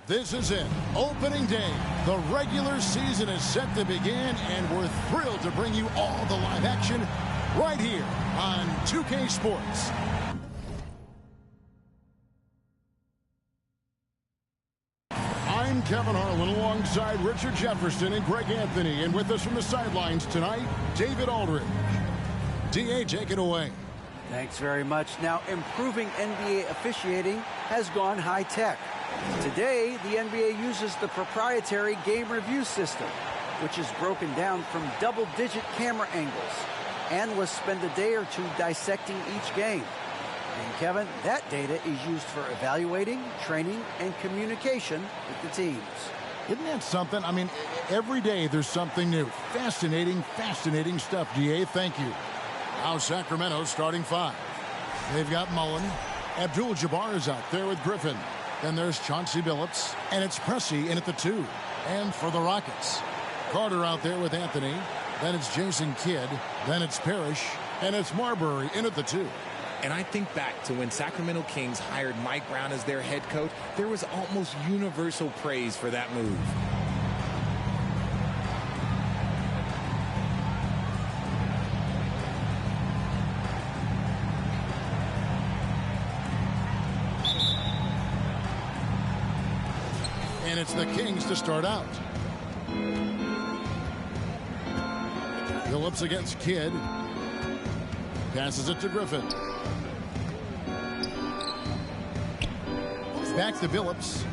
This is it. Opening day. The regular season is set to begin, and we're thrilled to bring you all the live action right here on 2K Sports. I'm Kevin Harlan alongside Richard Jefferson and Greg Anthony, and with us from the sidelines tonight, David Aldridge. DA, take it away. Thanks very much. Now, improving NBA officiating has gone high-tech. Today, the NBA uses the proprietary game review system, which is broken down from double-digit camera angles. Analysts spend a day or two dissecting each game. And, Kevin, that data is used for evaluating, training, and communication with the teams. Isn't that something? I mean, every day there's something new. Fascinating, fascinating stuff, DA. Thank you. Now Sacramento starting five. They've got Mullen. Abdul-Jabbar is out there with Griffin. Then there's Chauncey Billups, and it's Pressey in at the 2. And for the Rockets, Carter out there with Anthony. Then it's Jason Kidd. Then it's Parrish, and it's Marbury in at the 2. And I think back to when Sacramento Kings hired Mike Brown as their head coach, there was almost universal praise for that move. And it's the Kings to start out. Billups against Kidd. Passes it to Griffin. Back to Billups.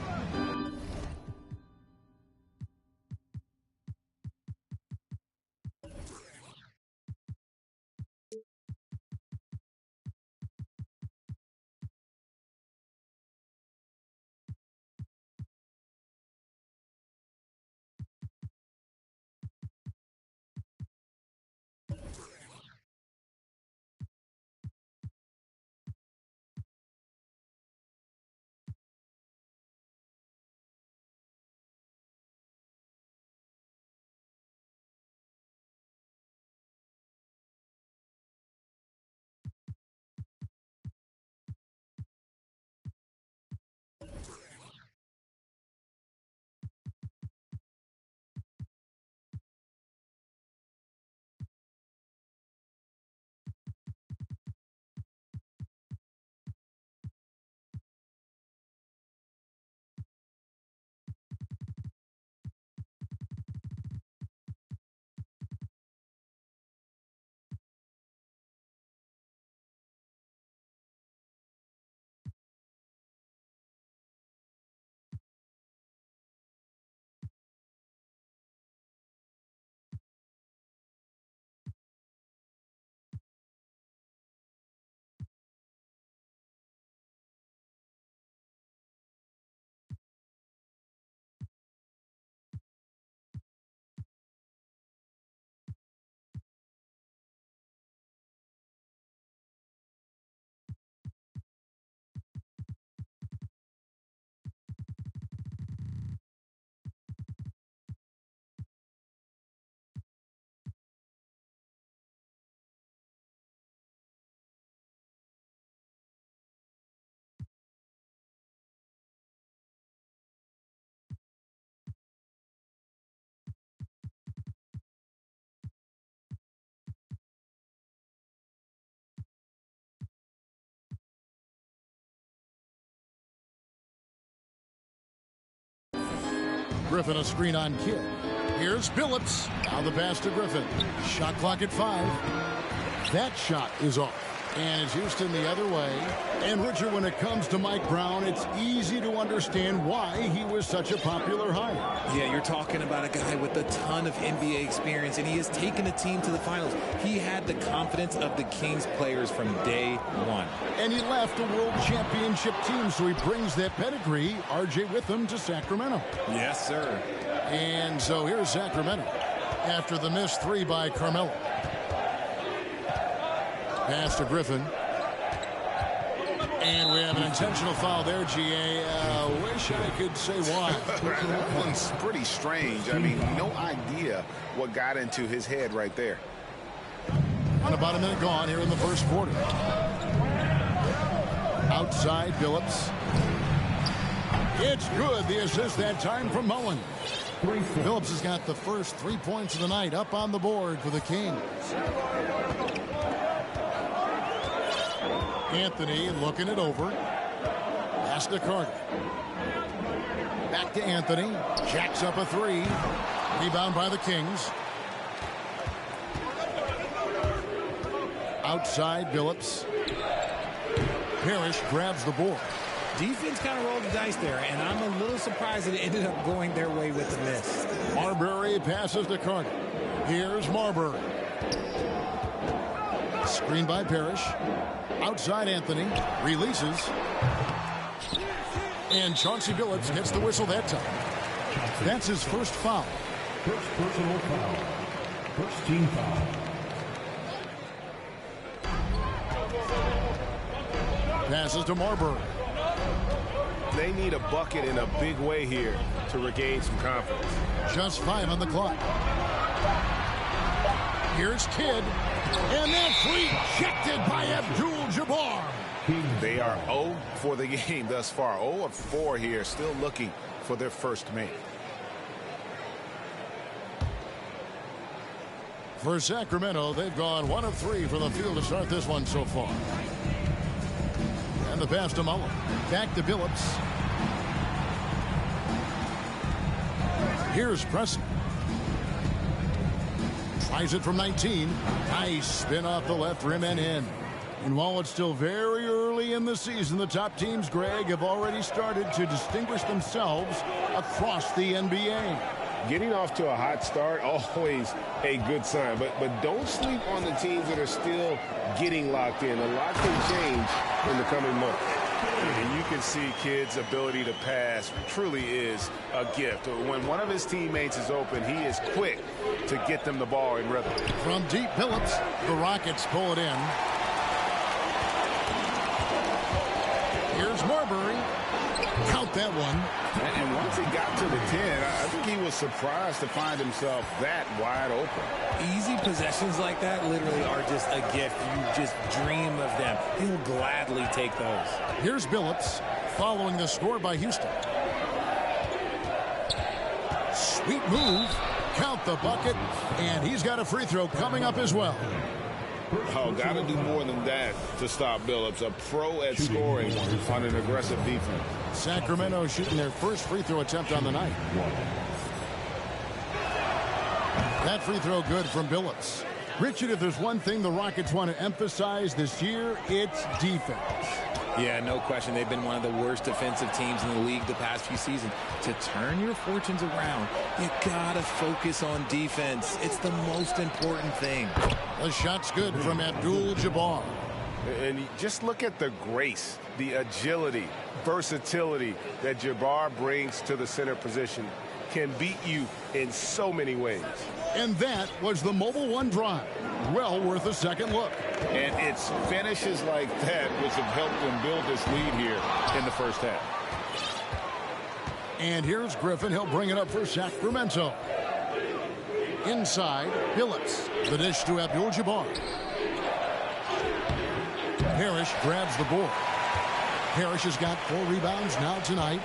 Griffin a screen on Kidd. Here's Billups. Now the pass to Griffin. Shot clock at 5. That shot is off. And it's Houston the other way. And Richard, when it comes to Mike Brown, it's easy to understand why he was such a popular hire. Yeah, you're talking about a guy with a ton of NBA experience, and he has taken a team to the finals. He had the confidence of the Kings players from day one. And he left a world championship team, so he brings that pedigree, RJ, with him to Sacramento. Yes, sir. And so here's Sacramento after the missed 3 by Carmelo. Pass to Griffin. And we have an intentional foul there, GA. Wish I could say why. That one's pretty strange. I mean, no idea what got into his head right there. And about a minute gone here in the first quarter. Outside, Billups. It's good. The assist that time from Mullen. Phillips has got the first 3 points of the night up on the board for the Kings. Anthony looking it over. Pass to Carter. Back to Anthony. Jacks up a three. Rebound by the Kings. Outside, Phillips. Parrish grabs the board. Defense kind of rolled the dice there, and I'm a little surprised that it ended up going their way with the miss. Marbury passes to Carter. Here's Marbury. Screen by Parrish. Outside Anthony. Releases. And Chauncey Billups gets the whistle that time. That's his first foul. First personal foul. First team foul. Passes to Marbury. They need a bucket in a big way here to regain some confidence. Just 5 on the clock. Here's Kidd. And that's rejected by Abdul-Jabbar. They are 0 for the game thus far. 0 of 4 here, still looking for their first make. For Sacramento, they've gone 1 of 3 from the field to start this one so far. And the pass to Mullen. Back to Billups. Here's Preston. Tries it from 19. Nice spin off the left rim and in. And while it's still very early in the season, the top teams, Greg, have already started to distinguish themselves across the NBA. Getting off to a hot start, always a good sign. But don't sleep on the teams that are still getting locked in. A lot can change in the coming months. And you can see Kidd's ability to pass truly is a gift. When one of his teammates is open, he is quick to get them the ball in rhythm. From deep, Phillips, the Rockets pull it in. Here's Marbury. Count that one. And once he got to the 10, I think he was surprised to find himself that wide open. Easy possessions like that literally are just a gift. You just dream of them. He'll gladly take those. Here's Billups following the score by Houston. Sweet move. Count the bucket. And he's got a free throw coming up as well. Oh, got to do more than that to stop Billups. A pro at scoring on an aggressive defense. Sacramento shooting their first free throw attempt on the night. That free throw good from Billups. Richard, if there's one thing the Rockets want to emphasize this year, it's defense. Yeah, no question. They've been one of the worst defensive teams in the league the past few seasons. To turn your fortunes around, you gotta focus on defense. It's the most important thing. The shot's good from Abdul-Jabbar. And just look at the grace, the agility, versatility that Jabbar brings to the center position. Can beat you in so many ways. And that was the Mobile One drive. Well worth a second look. And it's finishes like that which have helped them build this lead here in the first half. And here's Griffin. He'll bring it up for Sacramento. Inside, Billups. The dish to Abdul-Jabbar. Parrish grabs the board. Parrish has got 4 rebounds now tonight.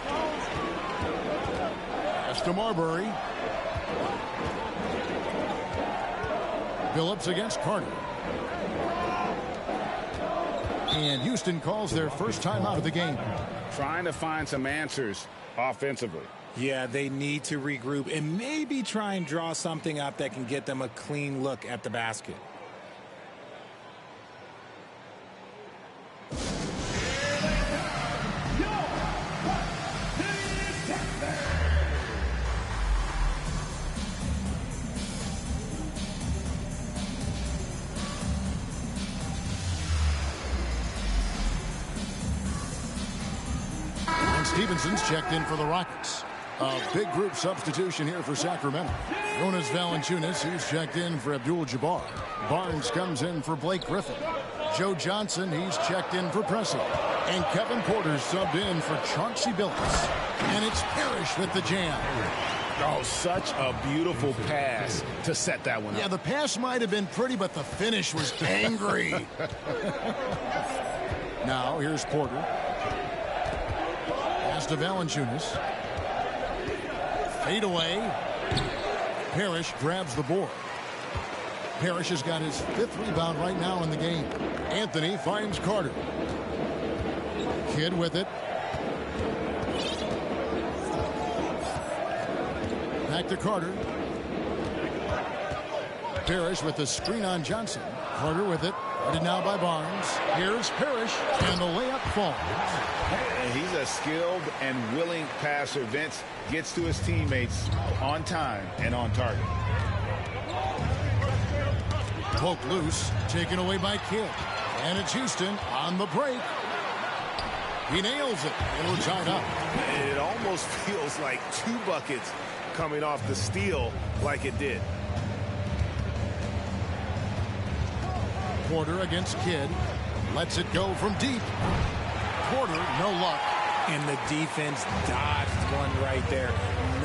Pass to Marbury. Billups against Carter. And Houston calls their first time out of the game. Trying to find some answers offensively. Yeah, they need to regroup and maybe try and draw something up that can get them a clean look at the basket. Stevenson's checked in for the Rockets. A big group substitution here for Sacramento. Jonas Valanciunas, he's checked in for Abdul-Jabbar. Barnes comes in for Blake Griffin. Joe Johnson, he's checked in for Pressey. And Kevin Porter subbed in for Chauncey Billups. And it's Parrish with the jam. Oh, such a beautiful pass to set that one up. Yeah, the pass might have been pretty, but the finish was angry. Now, here's Porter. Pass to Valanciunas. Fade away. Parrish grabs the board. Parrish has got his 5th rebound right now in the game. Anthony finds Carter. Kidd with it. Back to Carter. Parrish with the screen on Johnson. Carter with it. Guarded now by Barnes. Here's Parrish, and the layup falls. And he's a skilled and willing passer. Vince gets to his teammates on time and on target. Poke loose, taken away by Kidd. And it's Houston on the break. He nails it, and we're tied up. It almost feels like 2 buckets coming off the steal like it did. Porter against Kidd. Lets it go from deep. Porter, no luck. And the defense dodged one right there.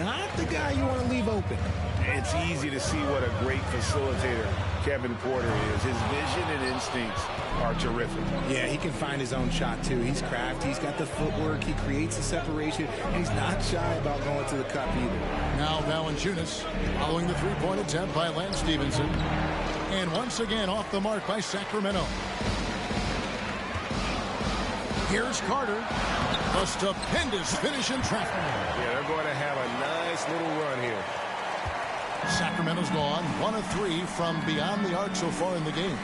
Not the guy you want to leave open. It's easy to see what a great facilitator Kevin Porter is. His vision and instincts are terrific. Yeah, he can find his own shot, too. He's crafty. He's got the footwork. He creates the separation. And he's not shy about going to the cup either. Now Valanciunas following the three-point attempt by Lance Stevenson. And once again off the mark by Sacramento. Here's Carter. A stupendous finish in traffic. Yeah, they're going to have a nice little run here. Sacramento's gone 1 of 3 from beyond the arc so far in the game.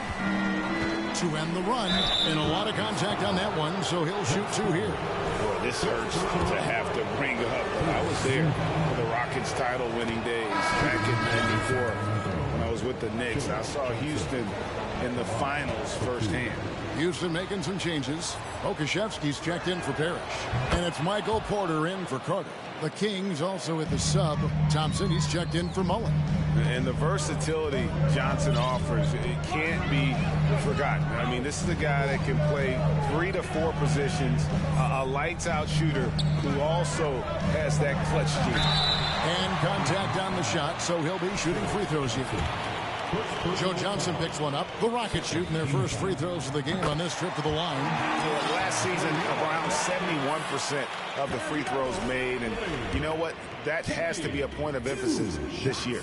To end the run, and a lot of contact on that one, so he'll shoot 2 here. Boy, this hurts to have to bring up, but I was there for the Rockets title-winning days back in '94 when I was with the Knicks. I saw Houston in the finals firsthand. Houston making some changes. Okashevsky's checked in for Parrish. And it's Michael Porter in for Carter. The Kings also at the sub. Thompson, he's checked in for Mullen. And the versatility Johnson offers, it can't be forgotten. I mean, this is a guy that can play 3 to 4 positions, a lights-out shooter who also has that clutch gene. And contact on the shot, so he'll be shooting free throws here. Joe Johnson picks one up. The Rockets shooting their first free throws of the game on this trip to the line. Last season, around 71% of the free throws made. And you know what? That has to be a point of emphasis this year.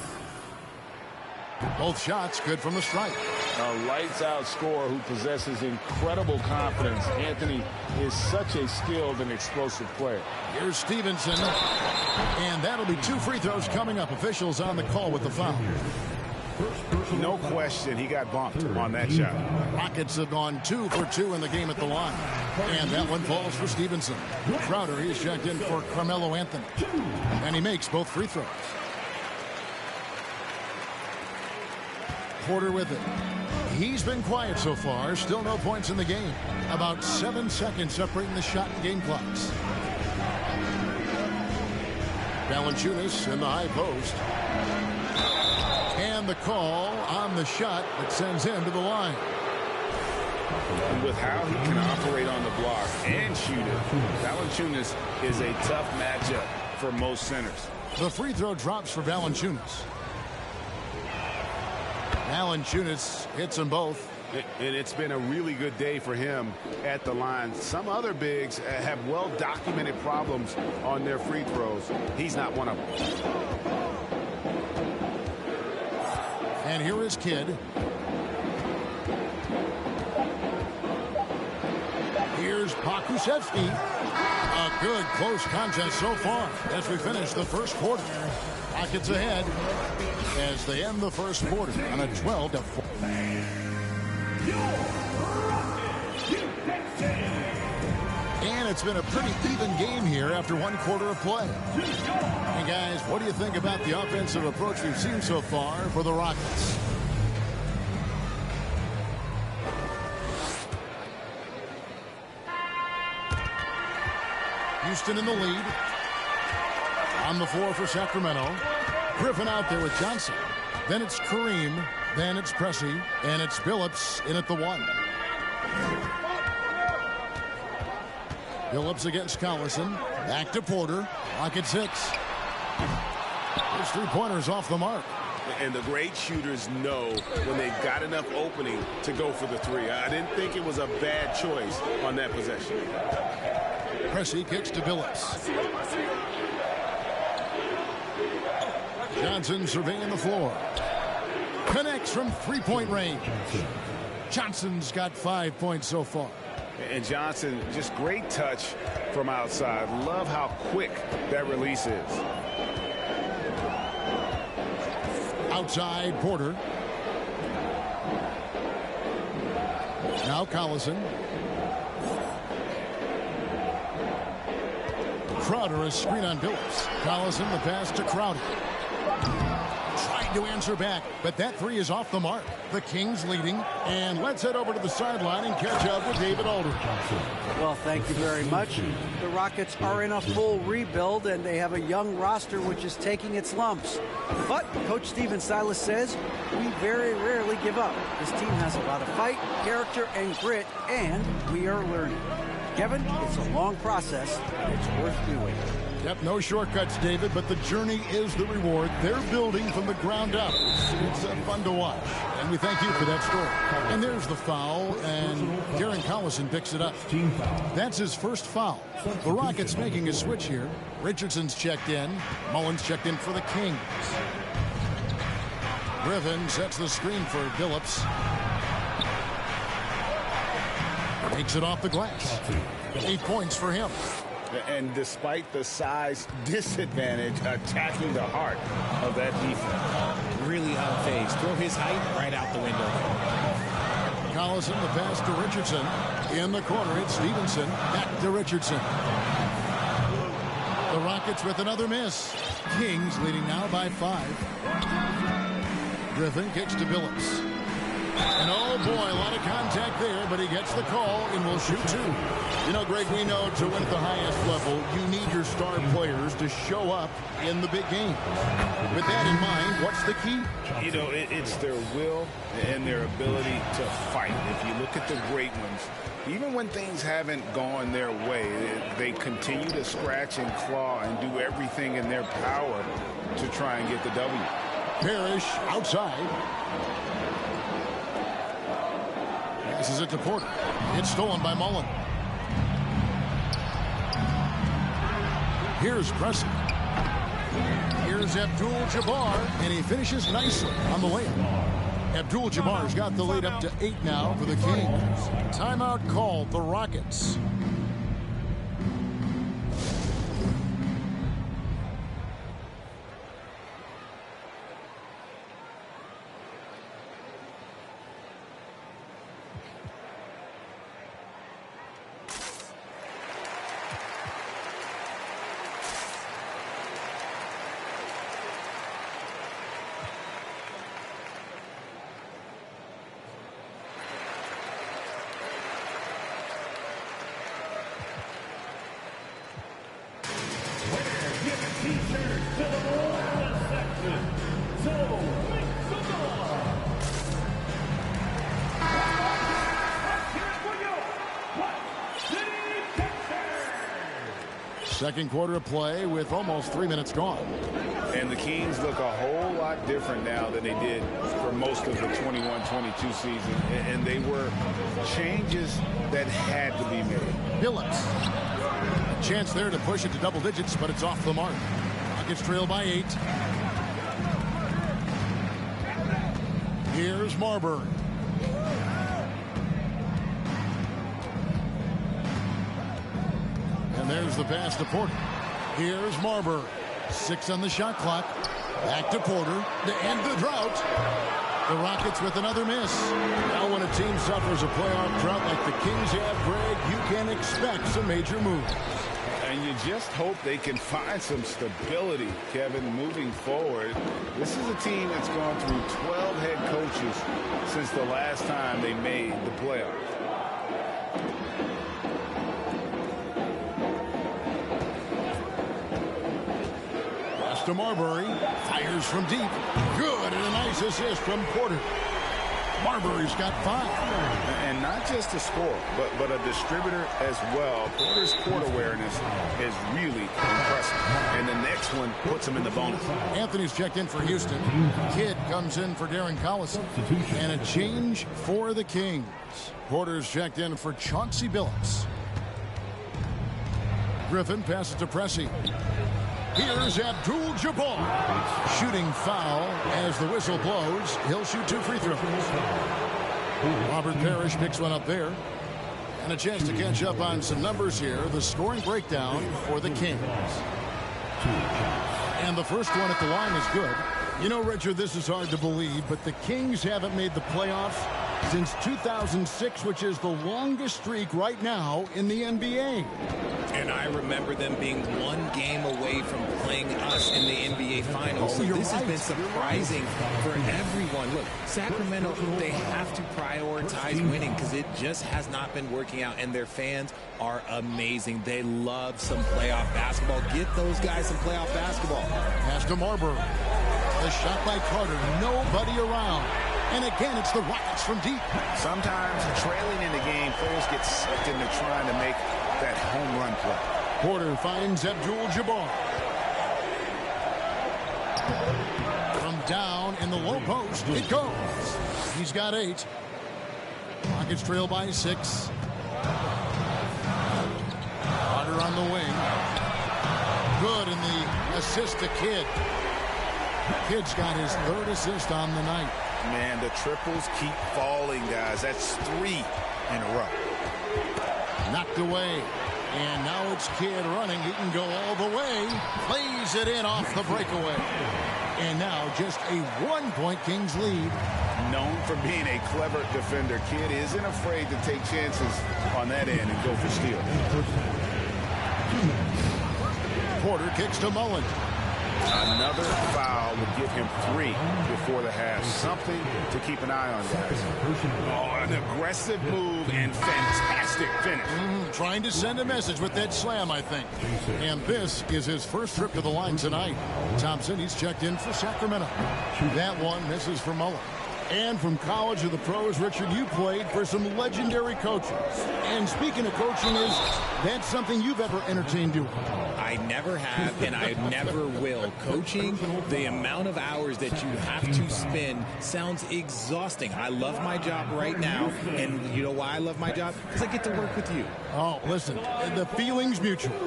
Both shots good from the strike. A lights-out scorer who possesses incredible confidence. Anthony is such a skilled and explosive player. Here's Stevenson. And that'll be 2 free throws coming up. Officials on the call with the foul. No question, he got bumped on that shot. Rockets have gone 2 for 2 in the game at the line. And that one falls for Stevenson. Crowder, he's checked in for Carmelo Anthony. And he makes both free throws. Porter with it. He's been quiet so far. Still no points in the game. About 7 seconds separating the shot and game clocks. Valanciunas in the high post. And the call on the shot that sends him to the line. And with how he can operate on the block and shoot it, Valanciunas is a tough matchup for most centers. The free throw drops for Valanciunas. Valanciunas hits them both. And it's been a really good day for him at the line. Some other bigs have well-documented problems on their free throws. He's not one of them. And here is Kidd. Here's Pokusevski. A good close contest so far as we finish the first quarter. Rockets ahead as they end the first quarter on a 12-4. And it's been a pretty even game here after 1 quarter of play. And guys, what do you think about the offensive approach we've seen so far for the Rockets? Houston in the lead. On the floor for Sacramento. Griffin out there with Johnson. Then it's Kareem. Then it's Pressey. And it's Billups in at the 1. Billups against Collison. Back to Porter. Rockets 6. His 3-pointers off the mark. And the great shooters know when they've got enough opening to go for the 3. I didn't think it was a bad choice on that possession. Pressey kicks to Billups. Johnson surveying the floor. Connects from three-point range. Johnson's got 5 points so far. And Johnson, just great touch from outside. Love how quick that release is. Outside, Porter. Now Collison. Crowder, a screen on Billups. Collison, the pass to Crowder. Trying to answer back, but that three is off the mark. The Kings leading, and let's head over to the sideline and catch up with David Aldridge. Well, thank you very much. The Rockets are in a full rebuild, and they have a young roster which is taking its lumps. But Coach Stephen Silas says, we very rarely give up. This team has a lot of fight, character, and grit, and we are learning. Kevin, it's a long process, and it's worth doing. Yep, no shortcuts, David, but the journey is the reward. They're building from the ground up. It's fun to watch, and we thank you for that story. And there's the foul, and Darren Collison picks it up. That's his first foul. The Rockets making a switch here. Richardson's checked in. Mullins checked in for the Kings. Griffin sets the screen for Billups. Takes it off the glass. 8 points for him. And despite the size disadvantage, attacking the heart of that defense. Really unfazed. Throw his height right out the window. Collison, the pass to Richardson. In the corner, it's Stevenson. Back to Richardson. The Rockets with another miss. Kings leading now by 5. Griffin kicks to Billups. And oh boy, a lot of contact there, but he gets the call and will shoot 2. You know, Greg, we know to win at the highest level, you need your star players to show up in the big game. With that in mind, what's the key? You know, it's their will and their ability to fight. If you look at the great ones, even when things haven't gone their way, they continue to scratch and claw and do everything in their power to try and get the W. Parrish outside. Passes it to Porter. It's stolen by Mullen. Here's Pressey. Here's Abdul-Jabbar, and he finishes nicely on the layup. Abdul-Jabbar's got the lead up to 8 now for the Kings. Timeout called the Rockets. Second quarter of play with almost 3 minutes gone. And the Kings look a whole lot different now than they did for most of the 21-22 season. And they were changes that had to be made. Billups. A chance there to push it to double digits, but it's off the mark. Rockets trail by 8. Here's Marbury. And there's the pass to Porter. Here's Marbury. 6 on the shot clock. Back to Porter to end the drought. The Rockets with another miss. Now when a team suffers a playoff drought like the Kings have, Greg, you can expect some major moves. And you just hope they can find some stability, Kevin, moving forward. This is a team that's gone through 12 head coaches since the last time they made the playoffs. To Marbury, fires from deep. Good, and a nice assist from Porter. Marbury's got 5. And not just a scorer, but a distributor as well. Porter's court awareness is really impressive. And the next one puts him in the bonus. Anthony's checked in for Houston. Kidd comes in for Darren Collison. And a change for the Kings. Porter's checked in for Chauncey Billups. Griffin passes to Pressey. Here's Abdul-Jabbar. Shooting foul as the whistle blows. He'll shoot 2 free throws. Robert Parrish picks one up there. And a chance to catch up on some numbers here. The scoring breakdown for the Kings. And the first one at the line is good. You know, Richard, this is hard to believe, but the Kings haven't made the playoffs since 2006, which is the longest streak right now in the NBA. And I remember them being 1 game away from playing us in the NBA Finals. So this has been surprising for everyone. Look, Sacramento, they have to prioritize winning because it just has not been working out. And their fans are amazing. They love some playoff basketball. Get those guys some playoff basketball. Pass to Marbury. The shot by Carter. Nobody around. And again, it's the Rockets from deep. Sometimes trailing in the game, players get sucked into trying to make that home run play. Porter finds Abdul-Jabbar. From down in the low post, it goes. He's got 8. Rockets trail by 6. Carter on the wing. Good in the assist to Kidd. Kidd's got his 3rd assist on the night. Man, the triples keep falling, guys. That's 3 in a row. Knocked away. And now it's Kidd running. He can go all the way. Plays it in off the breakaway. And now just a 1-point Kings lead. Known for being a clever defender, Kidd isn't afraid to take chances on that end and go for steal. Porter kicks to Mullen. Another foul would give him 3 before the half. Something to keep an eye on, guys. Oh, an aggressive move and fantastic finish. Trying to send a message with that slam, I think. And this is his first trip to the line tonight. Thompson, he's checked in for Sacramento. That one misses for Mullen. And from college to the pros, Richard, you played for some legendary coaches. And speaking of coaching, is that something you've ever entertained doing? I never have, and I never will. Coaching, the amount of hours that you have to spend sounds exhausting. I love my job right now, and you know why I love my job? Because I get to work with you. Oh, listen, the feeling's mutual.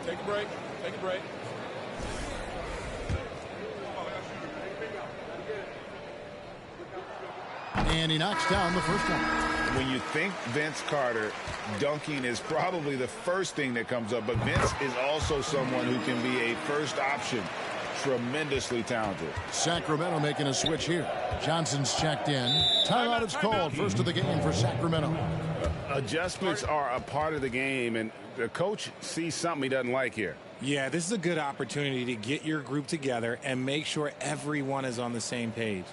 Take a break. Take a break. And he knocks down the first one. When you think Vince Carter, dunking is probably the first thing that comes up. But Vince is also someone who can be a first option. Tremendously talented. Sacramento making a switch here. Johnson's checked in. Timeout is called. First of the game for Sacramento. Adjustments are a part of the game, and the coach sees something he doesn't like here. Yeah, this is a good opportunity to get your group together and make sure everyone is on the same page.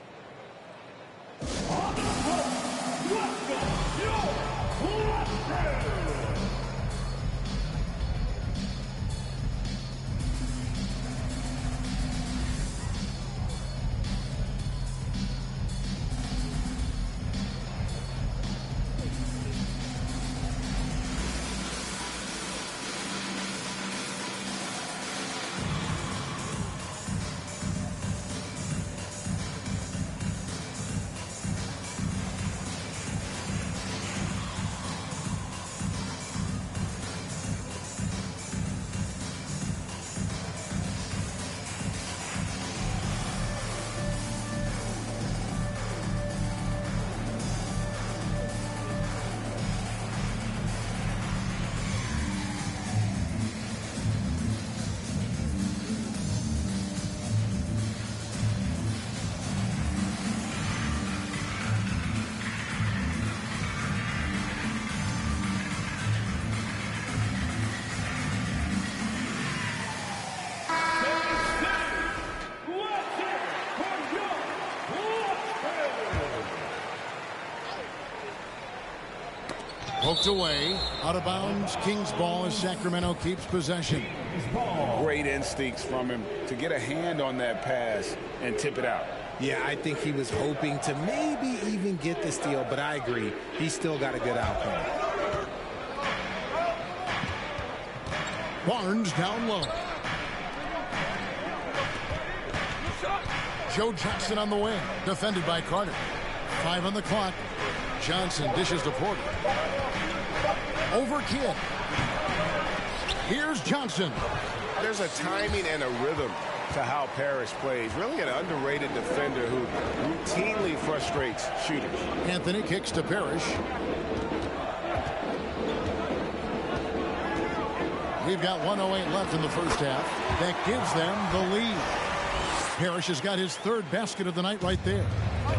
Poked away, out of bounds. Kings ball as Sacramento keeps possession. Great instincts from him to get a hand on that pass and tip it out. Yeah, I think he was hoping to maybe even get the steal, but I agree. He still got a good outcome. Barnes down low. Joe Johnson on the wing, defended by Carter. 5 on the clock. Johnson dishes to Porter. Over Kidd. Here's Johnson. There's a timing and a rhythm to how Parrish plays. Really an underrated defender who routinely frustrates shooters. Anthony kicks to Parrish. We've got 1:08 left in the first half. That gives them the lead. Parrish has got his third basket of the night right there.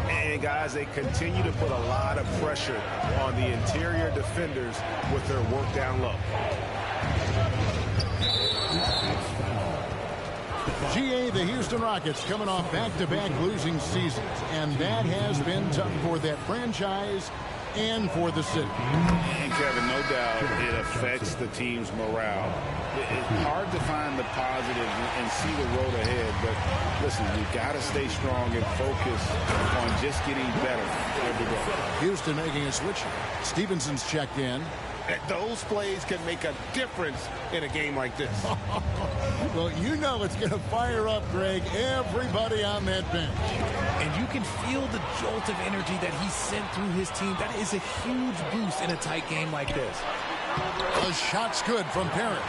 And, guys, they continue to put a lot of pressure on the interior defenders with their work down low. GA, the Houston Rockets coming off back-to-back losing seasons, and that has been tough for that franchise and for the city. And, Kevin, no doubt it affects the team's morale. It's hard to find the positive and see the road ahead, but listen, you've got to stay strong and focus on just getting better every day. Houston making a switch. Stevenson's checked in. Those plays can make a difference in a game like this. Well, you know it's going to fire up, Greg, everybody on that bench. And you can feel the jolt of energy that he sent through his team. That is a huge boost in a tight game like this. The shot's good from Parrish.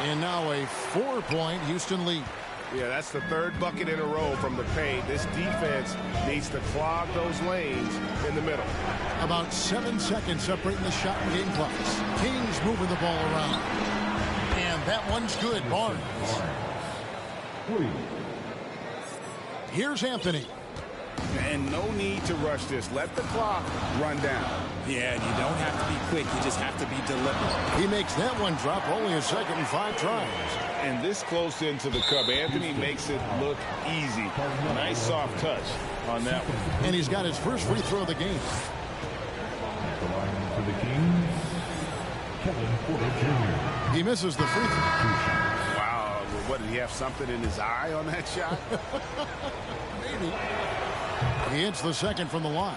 And now a 4-point Houston lead. Yeah, that's the third bucket in a row from the paint. This defense needs to clog those lanes in the middle. About 7 seconds separating the shot and game clocks. Kings moving the ball around. And that one's good. Barnes. Here's Anthony. And no need to rush this. Let the clock run down. Yeah, and you don't have to be quick. You just have to be deliberate. He makes that one drop only a second and 5 tries. And this close into the cup, Anthony makes it look easy. Nice soft touch on that one. And he's got his first free throw of the game. The line for the Kings, Kevin Porter Jr. He misses the free throw. Wow, what, did he have something in his eye on that shot? Maybe. He hits the second from the line.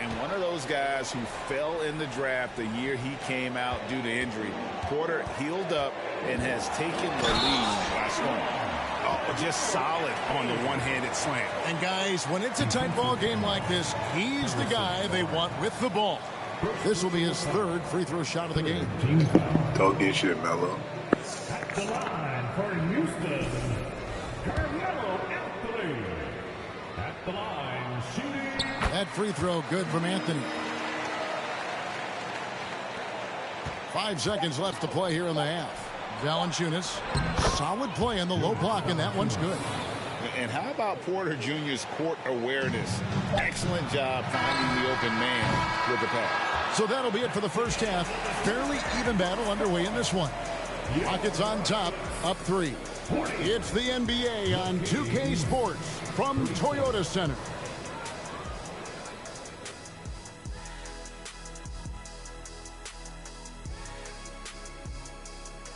And one of those guys who fell in the draft the year he came out due to injury. Porter healed up and has taken the lead by scoring. Oh, just solid on the one-handed slam. And guys, when it's a tight ball game like this, he's the guy they want with the ball. This will be his third free throw shot of the game. Don't get shit, Melo. At the line for Houston, Carmelo Anthony. At the line, shooting. That free throw good from Anthony. 5 seconds left to play here in the half. Valanciunas, solid play in the low block, and that one's good. And how about Porter Jr.'s court awareness? Excellent job finding the open man with the pass. So that'll be it for the first half. Fairly even battle underway in this one. Rockets on top, up 3. It's the NBA on 2K Sports from Toyota Center.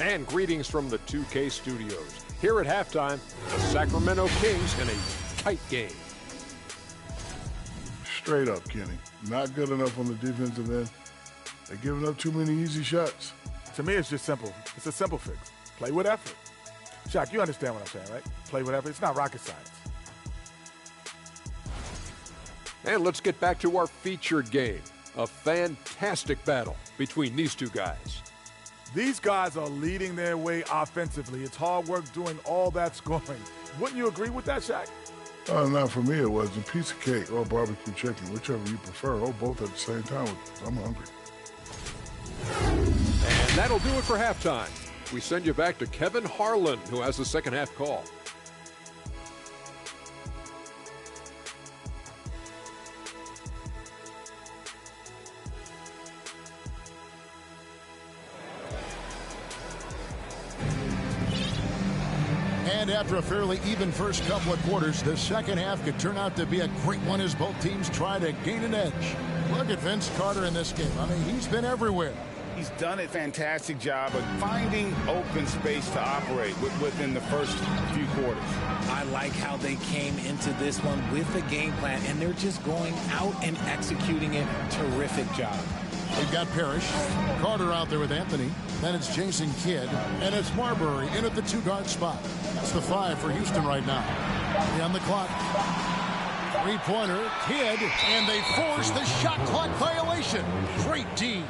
And greetings from the 2K studios. Here at halftime, the Sacramento Kings in a tight game. Straight up, Kenny. Not good enough on the defensive end. They're giving up too many easy shots. To me, it's just simple. It's a simple fix. Play with effort. Shaq, you understand what I'm saying, right? Play with effort. It's not rocket science. And let's get back to our featured game. A fantastic battle between these two guys. These guys are leading their way offensively. It's hard work doing all that scoring. Wouldn't you agree with that, Shaq? Not for me, it was a piece of cake or barbecue chicken, whichever you prefer, or both at the same time. I'm hungry. And that'll do it for halftime. We send you back to Kevin Harlan, who has the second half call. And after a fairly even first couple of quarters, the second half could turn out to be a great one as both teams try to gain an edge. Look at Vince Carter in this game. I mean, he's been everywhere. He's done a fantastic job of finding open space to operate within the first few quarters. I like how they came into this one with a game plan, and they're just going out and executing it. Terrific job. We've got Parrish, Carter out there with Anthony. Then it's Jason Kidd, and it's Marbury in at the 2-guard spot. That's the 5 for Houston right now. On the clock. 3-pointer, Kidd, and they force the shot clock violation. Great D.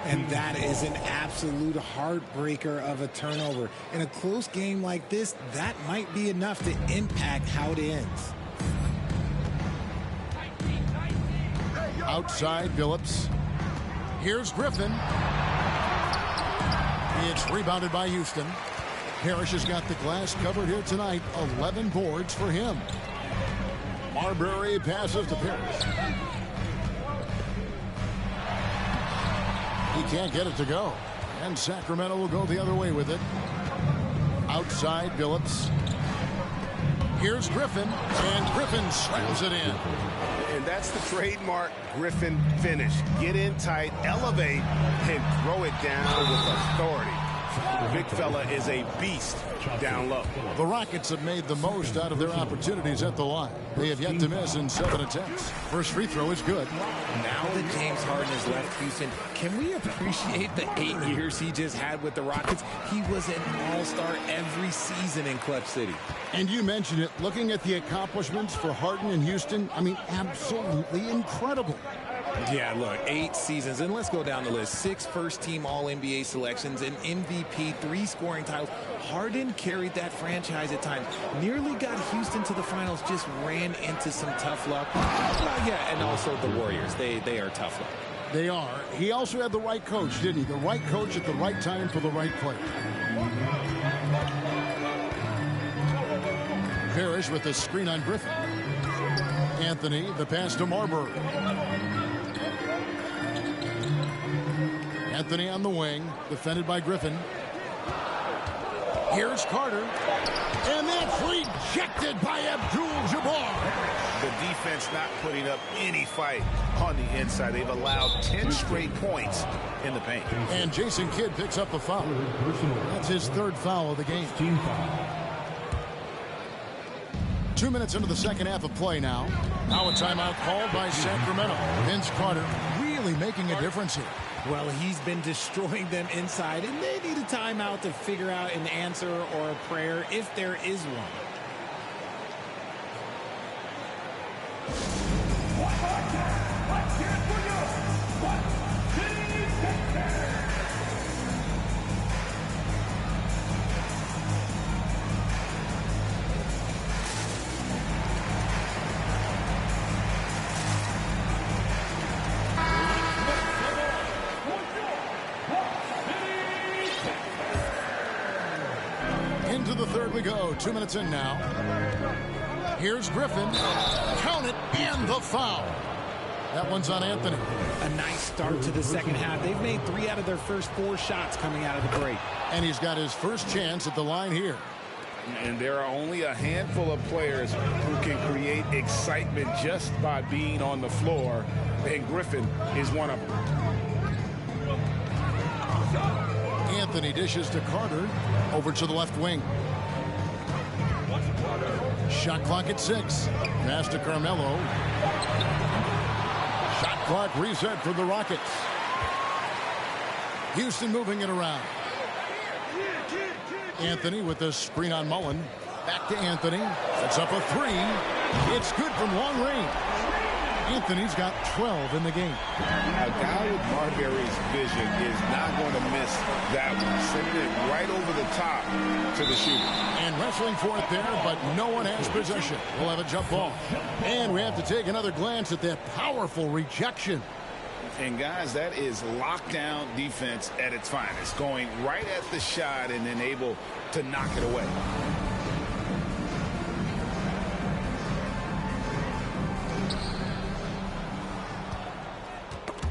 And that is an absolute heartbreaker of a turnover. In a close game like this, that might be enough to impact how it ends. Outside, Billups. Here's Griffin. It's rebounded by Houston. Parrish has got the glass covered here tonight. 11 boards for him. Marbury passes to Parrish. He can't get it to go. And Sacramento will go the other way with it. Outside, Billups. Here's Griffin. And Griffin slams it in. And that's the trademark Griffin finish. Get in tight, elevate, and throw it down with authority. The big fella is a beast down low. The Rockets have made the most out of their opportunities at the line. They have yet to miss in 7 attempts. First free throw is good. Now that James Harden has left Houston, can we appreciate the 8 years he just had with the Rockets? He was an all-star every season in Clutch City. And you mentioned it, looking at the accomplishments for Harden in Houston, I mean, absolutely incredible. Yeah, look, 8 seasons, and let's go down the list. 6 first-team All-NBA selections, an MVP, 3 scoring titles. Harden carried that franchise at times. Nearly got Houston to the finals, just ran into some tough luck. Well, yeah, and also the Warriors. They are tough luck. They are. He also had the right coach, didn't he? The right coach at the right time for the right player. Parrish with the screen on Griffin. Anthony, the pass to Marbury. Anthony on the wing, defended by Griffin. Here's Carter. And that's rejected by Abdul-Jabbar. The defense not putting up any fight on the inside. They've allowed 10 straight points in the paint. And Jason Kidd picks up the foul. That's his 3rd foul of the game. 2 minutes into the second half of play now. Now a timeout called by Sacramento. Vince Carter really making a difference here. Well, he's been destroying them inside, and they need a timeout to figure out an answer or a prayer if there is one. Into the third we go. 2 minutes in now. Here's Griffin. Count it, and the foul. That one's on Anthony. A nice start to the second half. They've made 3 out of their first 4 shots coming out of the break. And he's got his first chance at the line here. And there are only a handful of players who can create excitement just by being on the floor. And Griffin is one of them. Anthony dishes to Carter. Over to the left wing. Shot clock at 6. Pass to Carmelo. Shot clock reset for the Rockets. Houston moving it around. Anthony with the screen on Mullen. Back to Anthony. Sets up a 3. It's good from long range. Anthony's got 12 in the game. A guy with Marbury's vision is not going to miss that one. Sending it right over the top to the shooter. And wrestling for it there, but no one has possession. We'll have a jump ball. And we have to take another glance at that powerful rejection. And guys, that is lockdown defense at its finest. Going right at the shot and then able to knock it away.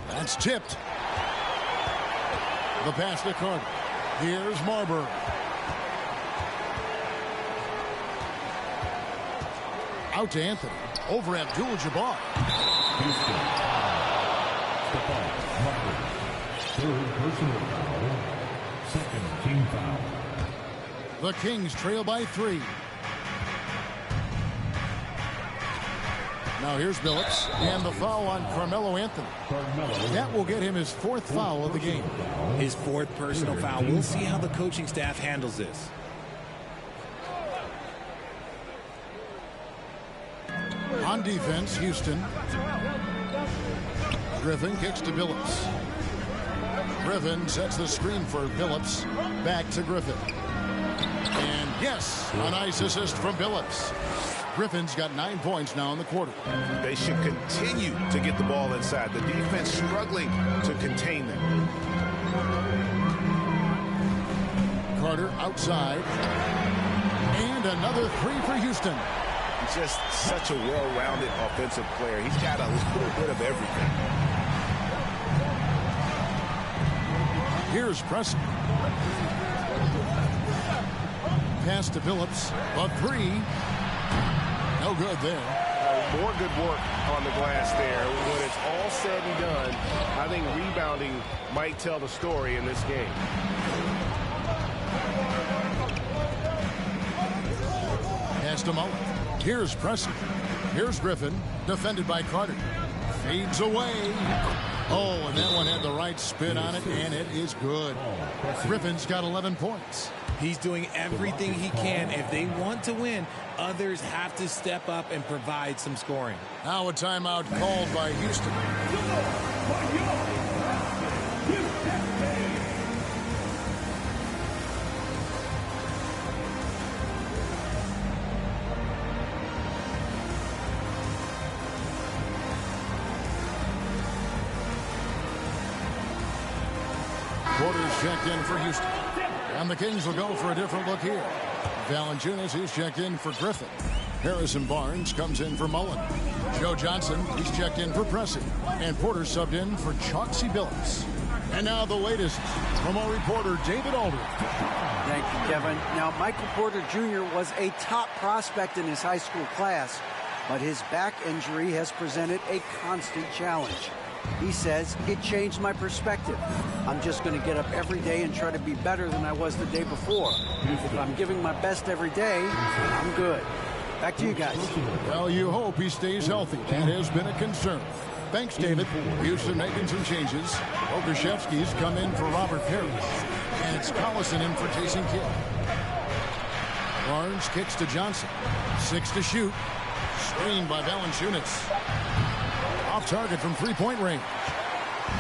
That's tipped. The pass to Carter. Here's Marbury. Out to Anthony. Over Abdul-Jabbar. Third personal foul. Second team foul. The Kings trail by 3. Now here's Billups, and the foul on Carmelo Anthony. That will get him his 4th foul of the game. His 4th personal foul. We'll see how the coaching staff handles this. On defense, Houston. Griffin kicks to Billups. Griffin sets the screen for Billups. Back to Griffin. And yes, a nice assist from Billups. Griffin's got 9 points now in the quarter. They should continue to get the ball inside. The defense struggling to contain them. Carter outside. And another three for Houston. He's just such a well-rounded offensive player. He's got a little bit of everything. Here's Preston. Pass to Billups. A three. No good there. More good work on the glass there. When it's all said and done, I think rebounding might tell the story in this game. Pass to Mullen. Here's Preston. Here's Griffin. Defended by Carter. Fades away. Oh, and that one had the right spin on it, and it is good. Griffin's got 11 points. He's doing everything he can. If they want to win, others have to step up and provide some scoring. Now a timeout called by Houston. Porter's checked in for Houston. And the Kings will go for a different look here. Valanciunas, he's checked in for Griffin. Harrison Barnes comes in for Mullen. Joe Johnson, he's checked in for Pressey. And Porter subbed in for Chauncey Billups. And now the latest from our reporter, David Aldridge. Thank you, Kevin. Now, Michael Porter Jr. was a top prospect in his high school class, but his back injury has presented a constant challenge. He says, it changed my perspective. I'm just going to get up every day and try to be better than I was the day before. If I'm giving my best every day, I'm good. Back to you guys. Well, you hope he stays healthy. That has been a concern. Thanks, David. Houston making some changes. Okreshevsky's come in for Robert Perry. And it's Collison in for Jason Kidd. Barnes kicks to Johnson. 6 to shoot. Screened by Valanciunas. Off target from three-point range.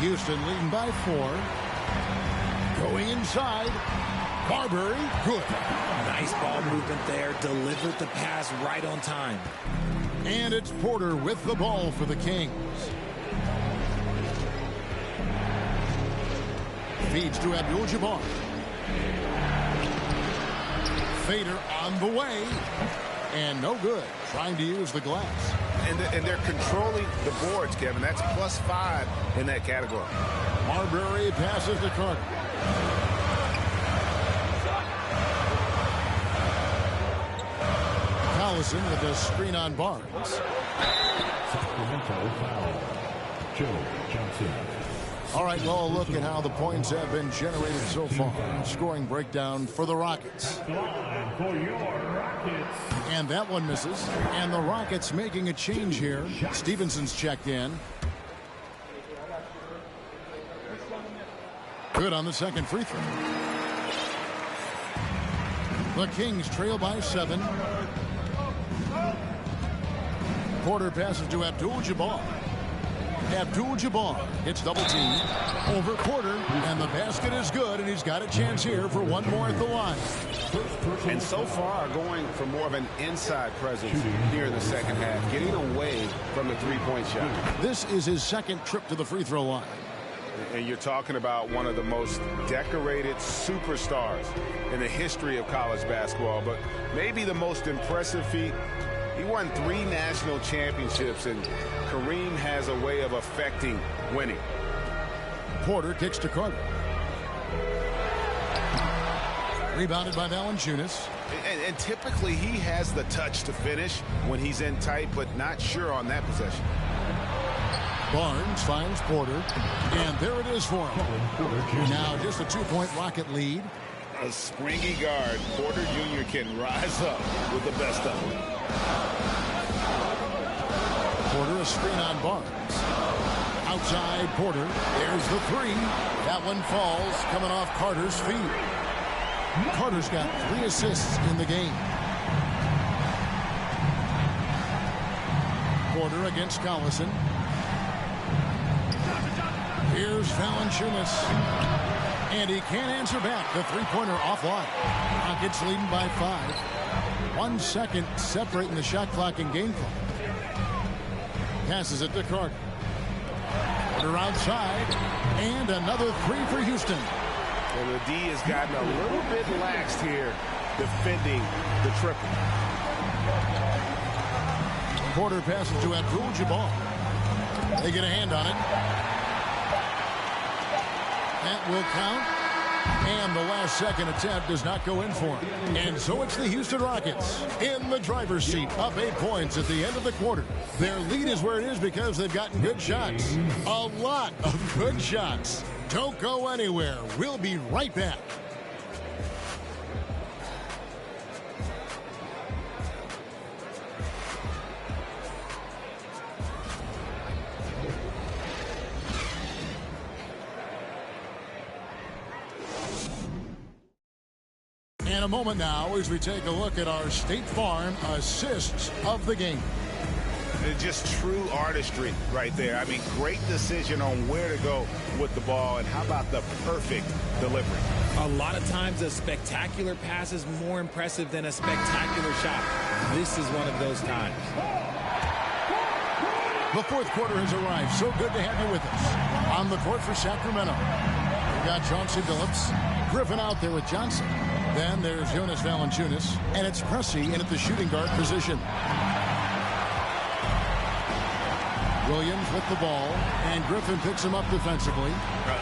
Houston leading by 4. Going inside. Marbury, good. Nice ball movement there. Delivered the pass right on time. And it's Porter with the ball for the Kings. Feeds to Abdul-Jabbar. Fader on the way. And no good. Trying to use the glass. And they're controlling the boards, Kevin. That's +5 in that category. Marbury passes to Carter. Collison with a screen on Barnes. Sacramento foul. Joe Johnson. All right, well, look at how the points have been generated so far. Scoring breakdown for the Rockets. For your Rockets. And that one misses. And the Rockets making a change here. Stevenson's checked in. Good on the second free throw. The Kings trail by 7. Porter passes to Abdul-Jabbar. Abdul-Jabbar hits double team over Porter, and the basket is good, and he's got a chance here for one more at the line. And so far, going for more of an inside presence here in the second half, getting away from the three-point shot. This is his second trip to the free throw line. And you're talking about one of the most decorated superstars in the history of college basketball, but maybe the most impressive feat. He won 3 national championships, and Kareem has a way of affecting winning. Porter kicks to Carter. Rebounded by Valanciunas. And typically he has the touch to finish when he's in tight, but not sure on that possession. Barnes finds Porter, and there it is for him. Now just a 2-point Rocket lead. A springy guard, Porter Jr. can rise up with the best of them. Porter, a screen on Barnes. Outside Porter. There's the 3. That one falls, coming off Carter's feet. Carter's got 3 assists in the game. Porter against Collison. Here's Valanciunas. And he can't answer back. The three-pointer offline. Rockets leading by 5. 1 second separating the shot clock and game clock. Passes it to Carter. Carter outside. And another 3 for Houston. And the D has gotten a little bit laxed here defending the triple. Porter passes to Abdul-Jabbar. They get a hand on it. That will count. And the last second attempt does not go in for him. And so it's the Houston Rockets in the driver's seat, up 8 points at the end of the quarter. Their lead is where it is because they've gotten good shots. A lot of good shots. Don't go anywhere. We'll be right back. In a moment now as we take a look at our State Farm assists of the game. It's just true artistry right there. I mean, great decision on where to go with the ball, and how about the perfect delivery? A lot of times a spectacular pass is more impressive than a spectacular shot. This is one of those times. The fourth quarter has arrived. So good to have you with us. On the court for Sacramento, we've got Chauncey Billups. Griffin out there with Johnson. Then there's Jonas Valanciunas. And it's Pressey in at the shooting guard position. Williams with the ball, and Griffin picks him up defensively.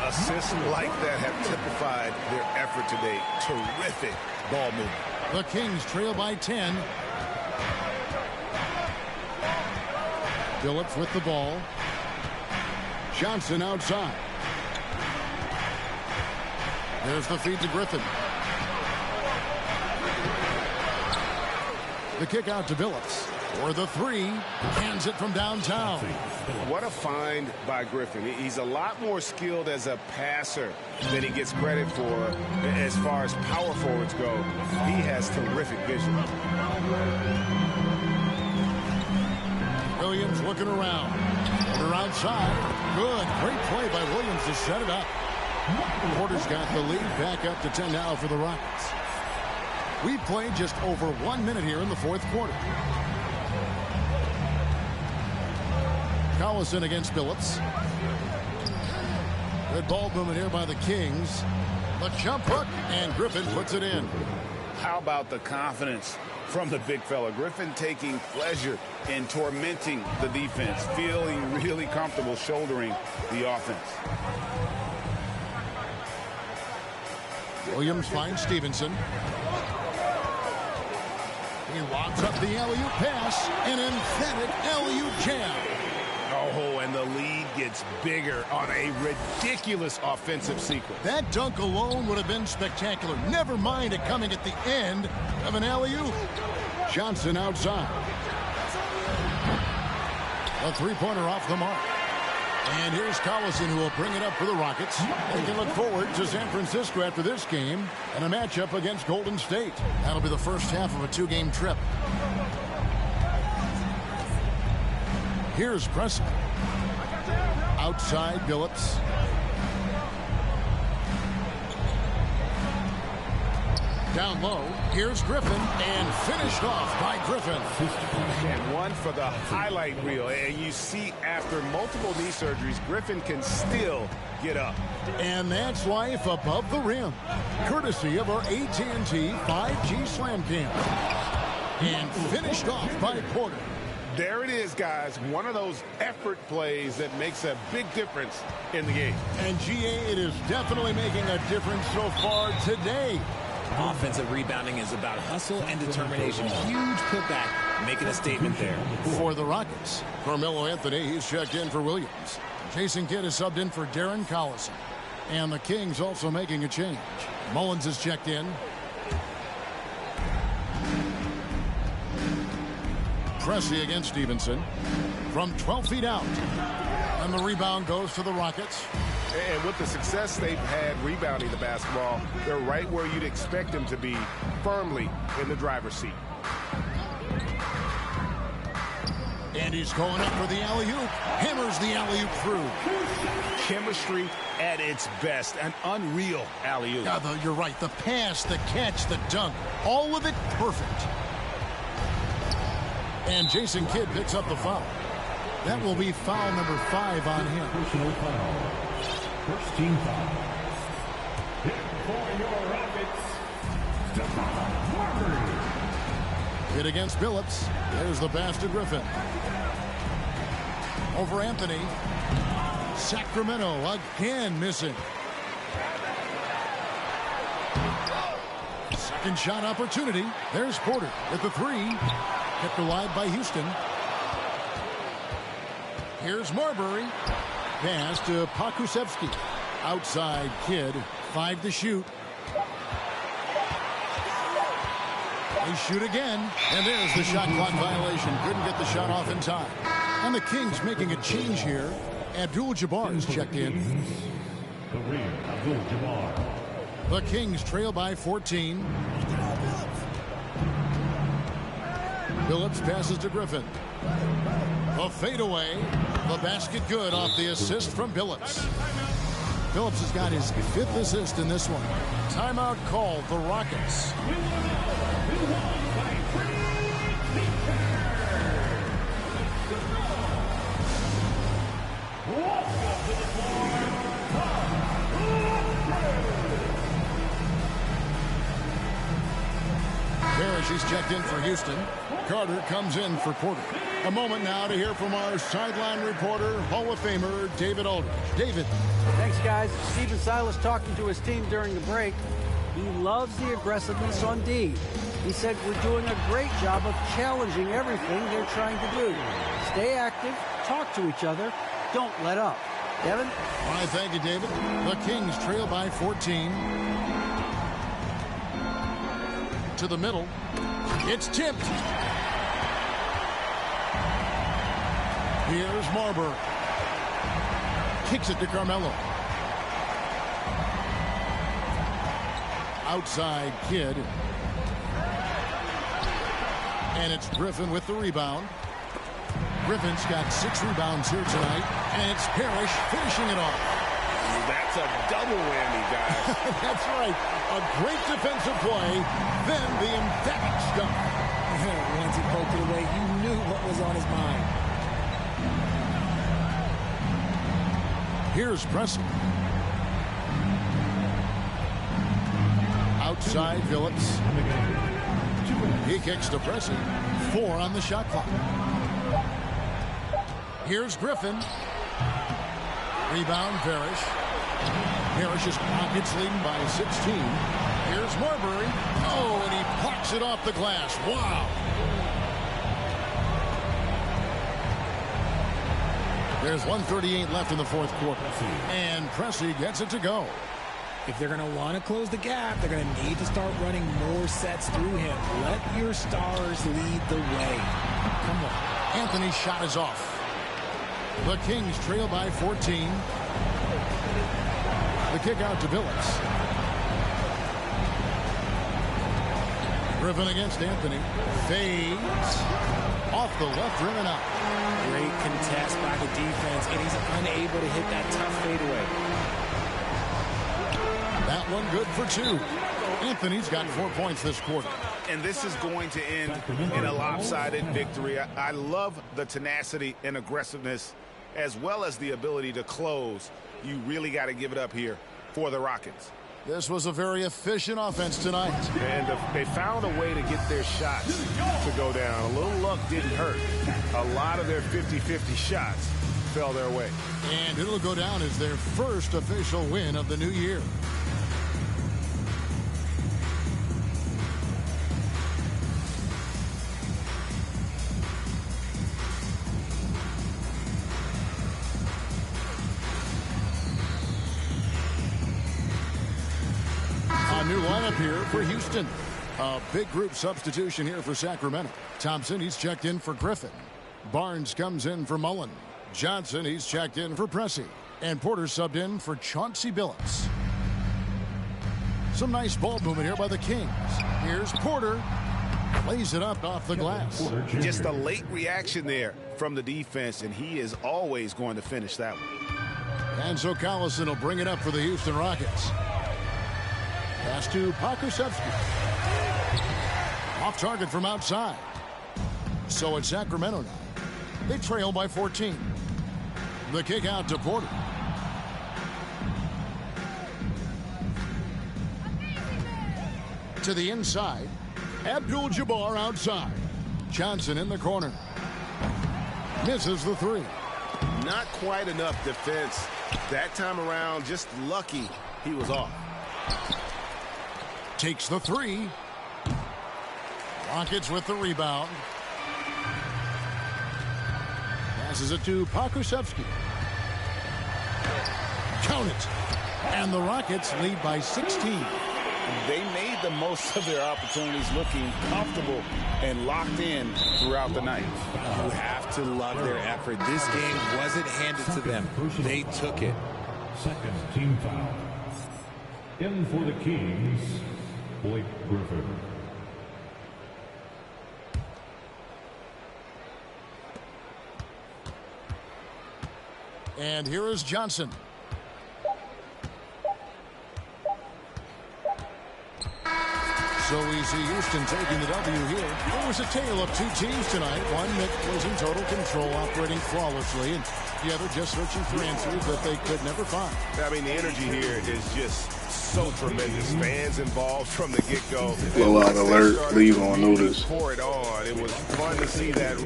Assists like that have typified their effort today. Terrific ball movement. The Kings trail by 10. Billups with the ball. Johnson outside. There's the feed to Griffin. The kick out to Billups. For the 3, hands it from downtown. What a find by Griffin. He's a lot more skilled as a passer than he gets credit for as far as power forwards go. He has terrific vision. Williams looking around. Porter outside. Good. Great play by Williams to set it up. Porter's got the lead back up to 10 now for the Rockets. We played just over 1 minute here in the fourth quarter. Collison against Billups. Good ball movement here by the Kings. The jump hook, and Griffin puts it in. How about the confidence from the big fella? Griffin taking pleasure in tormenting the defense, feeling really comfortable shouldering the offense. Williams finds Stevenson. He lobs up the alley-oop pass, an emphatic alley-oop jam. Oh, and the lead gets bigger on a ridiculous offensive sequence. That dunk alone would have been spectacular. Never mind it coming at the end of an alley-oop. Johnson outside. A three-pointer off the mark. And here's Collison, who will bring it up for the Rockets. They can look forward to San Francisco after this game and a matchup against Golden State. That'll be the first half of a 2-game trip. Here's Pressey. Outside Billups. Down low, here's Griffin, and finished off by Griffin. And one for the highlight reel. And you see after multiple knee surgeries, Griffin can still get up. And that's life above the rim, courtesy of our AT&T 5G Slam Cam. And finished off by Porter. There it is, guys. One of those effort plays that makes a big difference in the game. And GA, it is definitely making a difference so far today. Offensive rebounding is about hustle and determination. Huge putback, making a statement there. For the Rockets, Carmelo Anthony, he's checked in for Williams. Jason Kidd is subbed in for Darren Collison. And the Kings also making a change. Mullins is checked in. Pressey against Stevenson from 12 feet out. And the rebound goes to the Rockets. And with the success they've had rebounding the basketball, they're right where you'd expect them to be, firmly in the driver's seat. And he's going up for the alley-oop. Hammers the alley-oop through. Chemistry at its best. An unreal alley-oop. Yeah, you're right. The pass, the catch, the dunk. All of it perfect. And Jason Kidd picks up the foul. That will be foul number 5 on him. Personal foul. First team foul. Hit for your Rockets. Stephon Marbury. Hit against Billups. There's the pass to Griffin. Over Anthony. Sacramento again missing. Second shot opportunity. There's Porter at the 3. Kept alive by Houston. Here's Marbury. Pass to Pokusevski. Outside Kidd. 5 to shoot. They shoot again, and there's the shot clock violation. Couldn't get the shot off in time. And the Kings making a change here. Abdul-Jabbar is checked in. The Kings trail by 14. Billups passes to Griffin. A fadeaway. The basket good off the assist from Billups. Billups has got his 5th assist in this one. Timeout called the Rockets. Parrish is checked in for Houston. Carter comes in for Porter. A moment now to hear from our sideline reporter, Hall of Famer David Aldridge. David. Thanks, guys. Stephen Silas talking to his team during the break. He loves the aggressiveness on D. He said we're doing a great job of challenging everything they're trying to do. Stay active, talk to each other, don't let up. Devin? All right, thank you, David. The Kings trail by 14. To the middle. It's tipped. Here's Marbury. Kicks it to Carmelo. Outside Kidd. And it's Griffin with the rebound. Griffin's got 6 rebounds here tonight. And it's Parrish finishing it off. That's a double whammy, guys. That's right. A great defensive play. Then the emphatic stuff. Once he poked it away, you knew what was on his mind. Here's Preston. Outside Billups. He kicks to Preston. 4 on the shot clock. Here's Griffin. Rebound Parrish. Parrish's Rockets leading by 16. Here's Marbury. Oh, and he plucks it off the glass. Wow. There's 1:38 left in the 4th quarter. And Pressey gets it to go. If they're going to want to close the gap, they're going to need to start running more sets through him. Let your stars lead the way. Come on. Anthony's shot is off. The Kings trail by 14. The kick out to Billups. Griffin against Anthony. Fades. Off the left rim and out. Great contest by the defense, and he's unable to hit that tough fadeaway. That one good for 2. Anthony's got 4 points this quarter. And this is going to end in a lopsided victory. I love the tenacity and aggressiveness as well as the ability to close. You really got to give it up here for the Rockets. This was a very efficient offense tonight. And they found a way to get their shots to go down. A little luck didn't hurt. A lot of their 50-50 shots fell their way. And it'll go down as their first official win of the new year. New lineup here for Houston. A big group substitution here for Sacramento. Thompson, he's checked in for Griffin. Barnes comes in for Mullen. Johnson, he's checked in for Pressey. And Porter subbed in for Chauncey Billups. Some nice ball movement here by the Kings. Here's Porter. Lays it up off the glass. Just a late reaction there from the defense, and he is always going to finish that one. And so Collison will bring it up for the Houston Rockets. Pass to Pokusevski. Off target from outside. So it's Sacramento now. They trail by 14. The kick out to Porter. To the inside. Abdul-Jabbar outside. Johnson in the corner. Misses the three. Not quite enough defense that time around. Just lucky he was off. Takes the three. Rockets with the rebound. Passes it to Pokusevski. Count it. And the Rockets lead by 16. They made the most of their opportunities, looking comfortable and locked in throughout the night. You have to love their effort. This game wasn't handed to them. They took it. Second team foul. In for the Kings, Blake Griffin. And here is Johnson. So we see Houston taking the W here. It was a tale of two teams tonight. One that was in total control, operating flawlessly, and the other just searching for answers that they could never find. I mean, the energy here is just so tremendous. Fans involved from the get-go. Blowout alert. Leave on notice. Pour it on. It was fun to see that.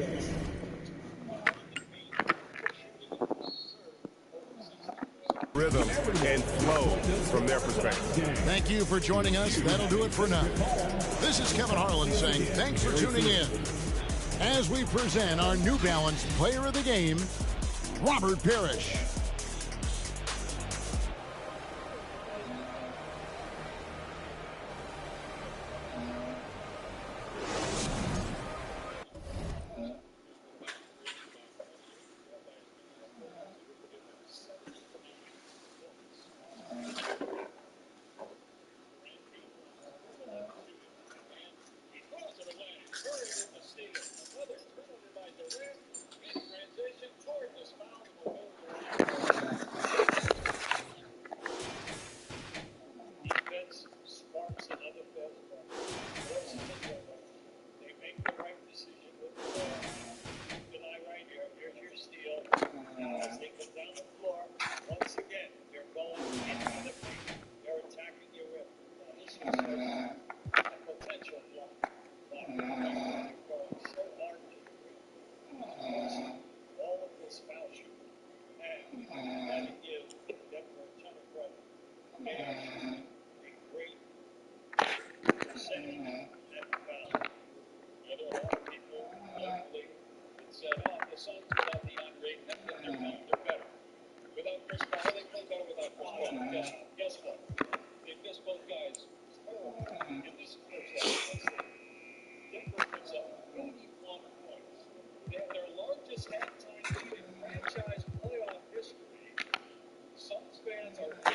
Rhythm and flow from their perspective. Thank you for joining us. That'll do it for now. This is Kevin Harlan saying thanks for tuning in as we present our New Balance Player of the Game, Robert Parrish. Franchise playoff history. Suns fans are